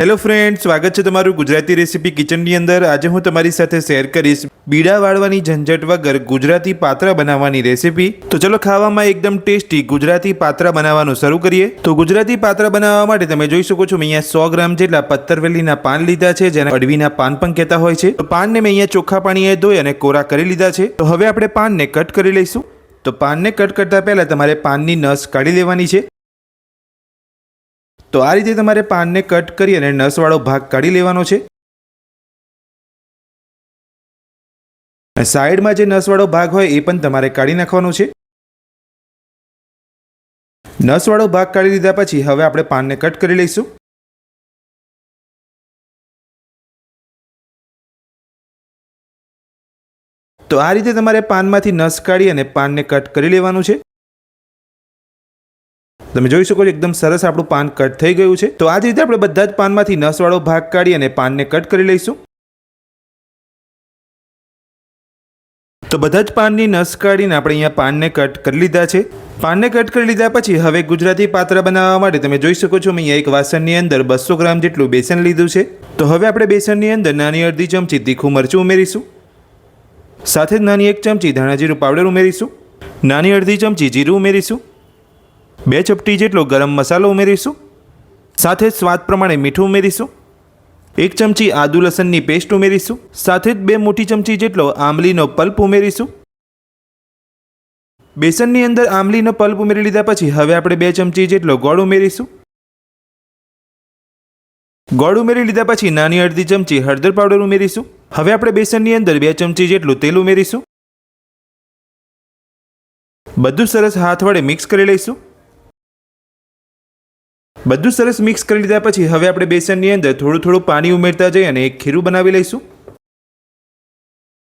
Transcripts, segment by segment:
Hello friend, સ્વાગત છે તમારું ગુજરાતી રેસીપી કિચનની અંદર। આજે હું તમારી સાથે શેર કરીશ બીડા વાળવાની ઝંઝટ વગર ગુજરાતી પાત્રા બનાવવાની રેસીપી। તો ચલો ખાવામાં એકદમ ટેસ્ટી ગુજરાતી પાત્રા બનાવવાનું શરૂ કરીએ। તો ગુજરાતી પાત્રા બનાવવા માટે તમે જોઈ શકો છો, મેં અહીંયા 100 ગ્રામ જેટલા પત્તરવેલીના પાન લીધા છે, જેને અડવીના પાન પણ કહેતા હોય છે। તો પાનને મેં અહીંયા ચોખ્ખા પાણીએ ધોઈ અને કોરા કરી લીધા છે। તો હવે આપણે પાનને કટ કરી લઈશું। તો પાનને કટ કરતા પહેલા તમારે પાનની નસ કાઢી લેવાની છે। તો આ રીતે તમારે પાનને કટ કરી અને નસવાળો ભાગ કાઢી લેવાનો છે। સાઈડમાં જે નસવાળો ભાગ હોય એ પણ તમારે કાઢી નાખવાનો છે। નસવાળો ભાગ કાઢી લીધા પછી હવે આપણે પાનને કટ કરી લઈશું। તો આ રીતે તમારે પાનમાંથી નસ કાઢી અને પાનને કટ કરી લેવાનું છે। તમે જોઈ શકો છો એકદમ સરસ આપણું પાન કટ થઈ ગયું છે। તો આ જ રીતે આપણે બધા જ પાનમાંથી નસવાળો ભાગ કાઢી અને પાનને કટ કરી લઈશું। તો બધા જ પાનની નસ કાઢીને આપણે અહીંયા પાનને કટ કરી લીધા છે। પાનને કટ કરી લીધા પછી હવે ગુજરાતી પાત્રા બનાવવા માટે તમે જોઈ શકો છો, મેં અહીંયા એક વાસણની અંદર 200 ગ્રામ જેટલું બેસન લીધું છે। તો હવે આપણે બેસનની અંદર નાની અડધી ચમચી તીખું મરચું ઉમેરીશું, સાથે જ નાની 1 ચમચી ધાણા જીરું પાવડર ઉમેરીશું, નાની અડધી ચમચી જીરું ઉમેરીશું, 2 ચપટી જેટલો ગરમ મસાલો ઉમેરીશું, સાથે જ સ્વાદ પ્રમાણે મીઠું ઉમેરીશું, 1 ચમચી આદુ લસણની પેસ્ટ ઉમેરીશું, સાથે જ 2 મોટી ચમચી જેટલો આંબલીનો પલ્પ ઉમેરીશું। બેસનની અંદર આંબલીનો પલ્પ ઉમેરી લીધા પછી હવે આપણે 2 ચમચી જેટલો ગોળ ઉમેરીશું। ગોળ ઉમેરી લીધા પછી નાની અડધી ચમચી હળદર પાવડર ઉમેરીશું। હવે આપણે બેસનની અંદર 2 ચમચી જેટલું તેલ ઉમેરીશું। બધું સરસ હાથ વડે મિક્સ કરી લઈશું। બધું સરસ મિક્સ કરી લીધા પછી હવે આપણે બેસનની અંદર થોડું પાણી ઉમેરતા જઈ અને એક ખીરું બનાવી લઈશું।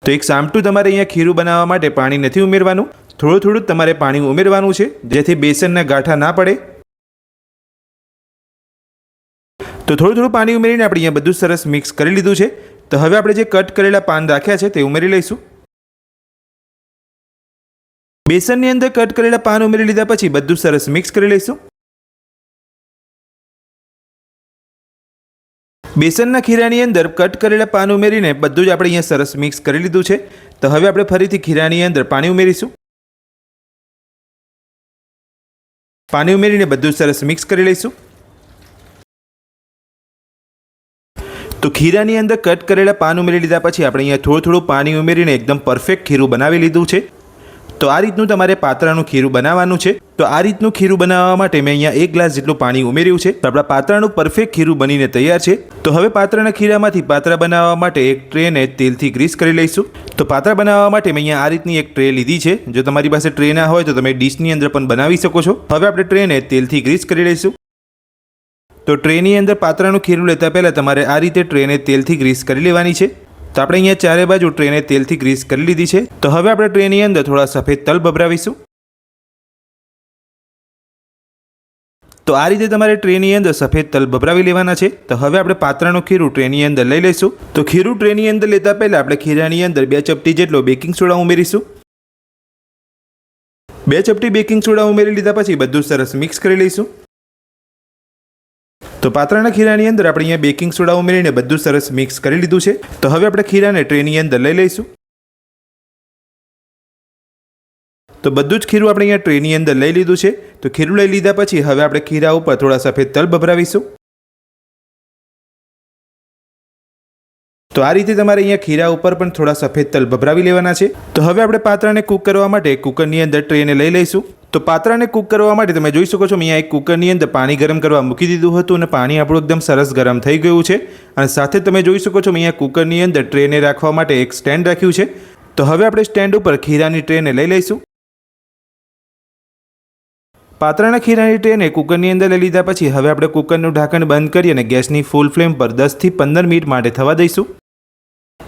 તો એક સામટું તમારે અહીંયા ખીરું બનાવવા માટે પાણી નથી ઉમેરવાનું, થોડું તમારે પાણી ઉમેરવાનું છે, જેથી બેસનના ગાંઠા ના પડે। તો થોડું પાણી ઉમેરીને આપણે અહીંયા બધું સરસ મિક્સ કરી લીધું છે। તો હવે આપણે જે કટ કરેલા પાન રાખ્યા છે તે ઉમેરી લઈશું। બેસનની અંદર કટ કરેલા પાન ઉમેરી લીધા પછી બધું સરસ મિક્સ કરી લઈશું। બેસનના ખીરાની અંદર કટ કરેલા પાન ઉમેરીને બધું જ આપણે અહીંયા સરસ મિક્સ કરી લીધું છે। તો હવે આપણે ફરીથી ખીરાની અંદર પાણી ઉમેરીશું। પાણી ઉમેરીને બધું સરસ મિક્સ કરી લઈશું। તો ખીરાની અંદર કટ કરેલા પાન ઉમેરી લીધા પછી આપણે અહીંયા થોડું પાણી ઉમેરીને એકદમ પરફેક્ટ ખીરું બનાવી લીધું છે। તો આ રીતનું તમારે પાત્રાનું ખીરું બનાવવાનું છે। તો આ રીતનું ખીરું બનાવવા માટે મેં અહીંયા 1 ગ્લાસ જેટલું પાણી ઉમેર્યું છે। તો આપણા પાત્રાનું પરફેક્ટ ખીરું બનીને તૈયાર છે। તો હવે પાત્રાના ખીરામાંથી પાત્રા બનાવવા માટે એક ટ્રેને તેલથી ગ્રીસ કરી લઈશું। તો પાત્રા બનાવવા માટે મેં અહીંયા આ રીતની એક ટ્રે લીધી છે। જો તમારી પાસે ટ્રે ના હોય તો તમે ડીશની અંદર પણ બનાવી શકો છો। હવે આપણે ટ્રેને તેલથી ગ્રીસ કરી લઈશું। તો ટ્રેની અંદર પાત્રાનું ખીરું લેતા પહેલાં તમારે આ રીતે ટ્રેને તેલથી ગ્રીસ કરી લેવાની છે। તો આપણે અહીંયા ચારે બાજુ ટ્રેને તેલથી ગ્રીસ કરી લીધી છે। તો હવે આપણે ટ્રેની અંદર થોડા સફેદ તલ ભભરાવીશું। તો આ રીતે તમારે ટ્રેની અંદર સફેદ તલ ભભરાવી લેવાના છે। તો હવે આપણે પાત્રાનું ખીરું ટ્રેની અંદર લઈ લઈશું। તો ખીરું ટ્રેની અંદર લેતા પહેલાં આપણે ખીરાની અંદર 2 ચપટી જેટલો બેકિંગ સોડા ઉમેરીશું। 2 ચપટી બેકિંગ સોડા ઉમેરી લીધા પછી બધું સરસ મિક્સ કરી લઈશું। તો પાત્રાના ખીરાની અંદર આપણે અહીંયા બેકિંગ સોડા ઉમેરીને બધું સરસ મિક્સ કરી લીધું છે। તો હવે આપણે ખીરાને ટ્રેની અંદર લઈ લઈશું। તો બધું જ ખીરું આપણે અહીંયા ટ્રેની અંદર લઈ લીધું છે। તો ખીરું લઈ લીધા પછી હવે આપણે ખીરા ઉપર થોડા સફેદ તલ ભભરાવીશું। તો આ રીતે તમારે અહીંયા ખીરા ઉપર પણ થોડા સફેદ તલ ભભરાવી લેવાના છે। તો હવે આપણે પાત્રાને કૂક કરવા માટે કુકરની અંદર ટ્રેને લઈ લઈશું। તો પાત્રાને કૂક કરવા માટે તમે જોઈ શકો છો, મેં અહીંયા એક કુકરની અંદર પાણી ગરમ કરવા મૂકી દીધું હતું અને પાણી આપણું એકદમ સરસ ગરમ થઈ ગયું છે। અને સાથે તમે જોઈ શકો છો, મેં અહીંયા કુકરની અંદર ટ્રેને રાખવા માટે એક સ્ટેન્ડ રાખ્યું છે। તો હવે આપણે સ્ટેન્ડ ઉપર ખીરાની ટ્રેને લઈ લઈશું। પાત્રાના ખીરાની ટ્રેને કુકરની અંદર લઈ લીધા પછી હવે આપણે કુકરનું ઢાંકણ બંધ કરી અને ગેસની ફૂલ ફ્લેમ પર 10 થી 15 મિનિટ માટે થવા દઈશું।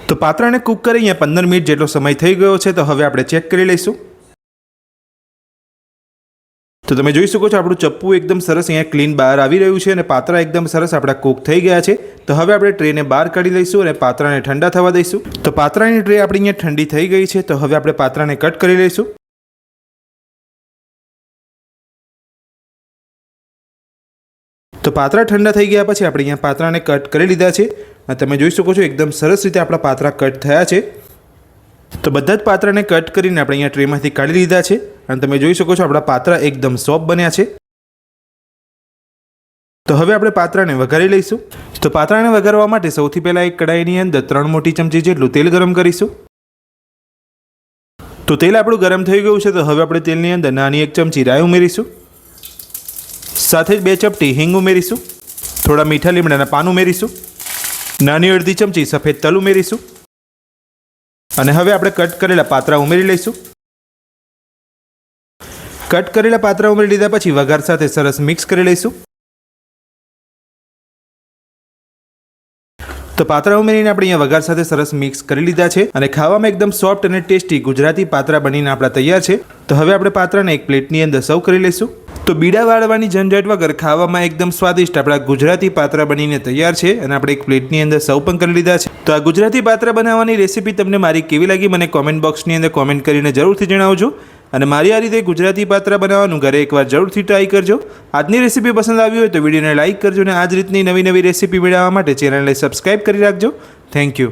તો પાત્રાને કૂક કરી અહીંયા 15 મિનિટ જેટલો સમય થઈ ગયો છે। તો હવે આપણે ચેક કરી લઈશું। તો તમે જોઈ શકો છો આપણું ચપ્પુ એકદમ સરસ અહીંયા ક્લીન બહાર આવી રહ્યું છે અને પાત્રા એકદમ સરસ આપણા કૂક થઈ ગયા છે। તો હવે આપણે ટ્રેને બહાર કાઢી લઈશું અને પાત્રાને ઠંડા થવા દઈશું। તો પાત્રાની ટ્રે આપણી અહીંયા ઠંડી થઈ ગઈ છે। તો હવે આપણે પાત્રાને કટ કરી લઈશું। તો પાત્રા ઠંડા થઈ ગયા પછી આપણે અહીંયા પાત્રાને કટ કરી લીધા છે અને તમે જોઈ શકો છો એકદમ સરસ રીતે આપણા પાત્રા કટ થયા છે। તો બધા જ પાત્રાને કટ કરીને આપણે અહીંયા ટ્રેમાંથી કાઢી લીધા છે અને તમે જોઈ શકો છો આપણા પાત્રા એકદમ સોફ્ટ બન્યા છે। તો હવે આપણે પાત્રાને વઘારી લઈશું। તો પાત્રાને વઘારવા માટે સૌથી પહેલાં એક કડાઈની અંદર 3 મોટી ચમચી જેટલું તેલ ગરમ કરીશું। તો તેલ આપણું ગરમ થઈ ગયું છે, તો હવે આપણે તેલની અંદર નાની 1 ચમચી રાઈ ઉમેરીશું, સાથે જ 2 ચપટી હિંગ ઉમેરીશું, થોડા મીઠા લીમડાના પાન ઉમેરીશું, નાની અડધી ચમચી સફેદ તલ ઉમેરીશું અને હવે આપણે કટ કરેલા પાત્રા ઉમેરી લઈશું। કટ કરેલા પાત્રા ઉમેરી લીધા પછી વઘાર સાથે સરસ મિક્સ કરી લઈશું। તો પાત્રા ઉમેરીને આપણે અહીંયા વઘાર સાથે સરસ મિક્સ કરી લીધા છે અને ખાવામાં એકદમ સોફ્ટ અને ટેસ્ટી ગુજરાતી પાત્રા બનીને આપણા તૈયાર છે। તો હવે આપણે પાત્રાને એક પ્લેટની અંદર સર્વ કરી લઈશું। તો બીડા વાળવાની ઝંઝટ વગર ખાવામાં એકદમ સ્વાદિષ્ટ આપણા ગુજરાતી પાત્રા બનીને તૈયાર છે અને આપણે એક પ્લેટની અંદર સર્વ પણ કરી લીધા છે। તો આ ગુજરાતી પાત્રા બનાવવાની રેસીપી તમને મારી કેવી લાગી મને કોમેન્ટ બોક્સની અંદર કોમેન્ટ કરીને જરૂરથી જણાવજો અને મારી આ રીતે ગુજરાતી પાત્રા બનાવવાનું ઘરે એકવાર જરૂરથી ટ્રાય કરજો। આજની રેસીપી પસંદ આવી હોય તો વિડીયોને લાઇક કરજો અને આ જ રીતની નવી રેસીપી મેળવવા માટે ચેનલને સબસ્ક્રાઇબ કરી રાખજો। Thank you.